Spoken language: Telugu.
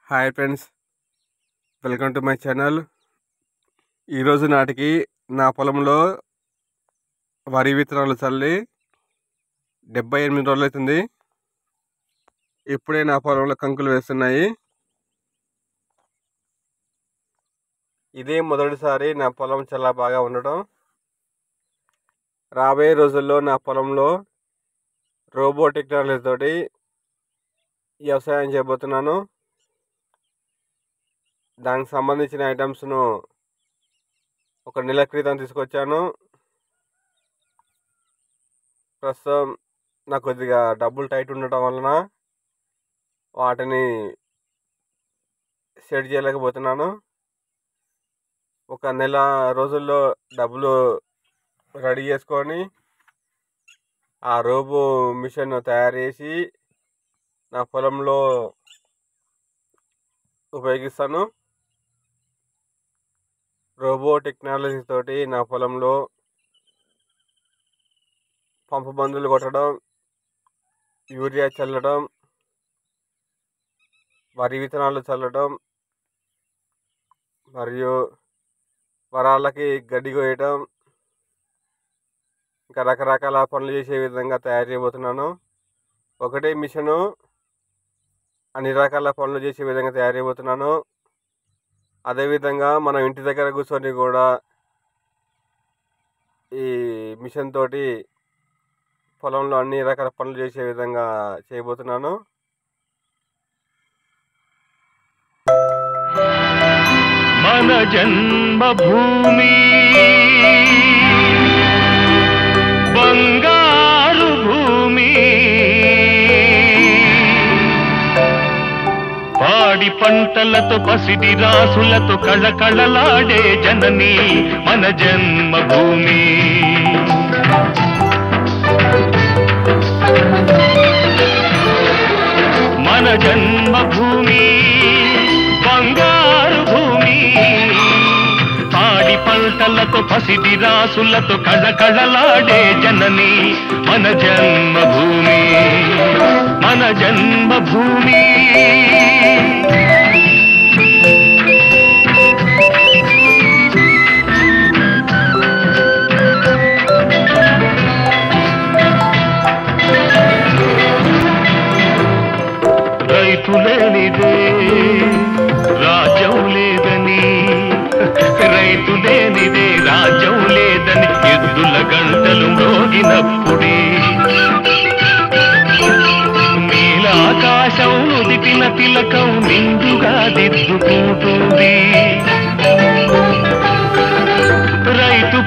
Hi friends, welcome to my channel. ఈరోజు నాటికి నా పొలంలో వరి విత్తనాలు చల్లి 78 రోజులు అవుతుంది. ఇప్పుడే నా పొలంలో కంకులు వేస్తున్నాయి. ఇదే మొదటిసారి నా పొలం చాలా బాగా ఉండటం. రాబోయే రోజుల్లో నా పొలంలో రోబో టెక్నాలజీ తోటి వ్యవసాయం చేయబోతున్నాను. దానికి సంబంధించిన ఐటమ్స్ను ఒక నెల క్రితం తీసుకొచ్చాను. ప్రస్తుతం నాకు కొద్దిగా డబ్బులు టైట్ ఉండటం వలన వాటిని సెట్ చేయలేకపోతున్నాను. ఒక నెల రోజుల్లో డబ్బులు రెడీ చేసుకొని ఆ రోబో మిషన్ తయారు చేసి నా పొలంలో ఉపయోగిస్తాను. రోబో టెక్నాలజీ తోటి నా పొలంలో పంపు మందులు కొట్టడం, యూరియా చల్లడం, వరి విత్తనాలు చల్లడం మరియు వరాలకి గడ్డి కోయటం, ఇంకా రకరకాల పనులు చేసే విధంగా తయారు చేయబోతున్నాను. ఒకటే మిషను అన్ని రకాల పనులు చేసే విధంగా తయారు చేయబోతున్నాను. అదేవిధంగా మనం ఇంటి దగ్గర కూర్చొని కూడా ఈ మిషన్ తోటి పొలంలో అన్ని రకాల పనులు చేసే విధంగా చేయబోతున్నాను. మన జన్మభూమి బంగారు భూమి, పాడి పంటలతో పసిడి రాసులతో కళకళలాడే జనని మన జన్మభూమి. మన జన్మభూమి బంగారు భూమి, పాడి పంటలతో పసిడి రాసులతో కళకళలాడే జనని మన జన్మభూమి. మన జన్మభూమి రైతు లేనిదే రాజ్యం లేదని, రైతు లేనిదే రాజ్యం లేదని ఎద్దుల గంటలు మ్రోగినప్పుడే నీలాకాశం నుదిటిన తిలకం నిండుగా దిద్దుకుంటుంది. రైతు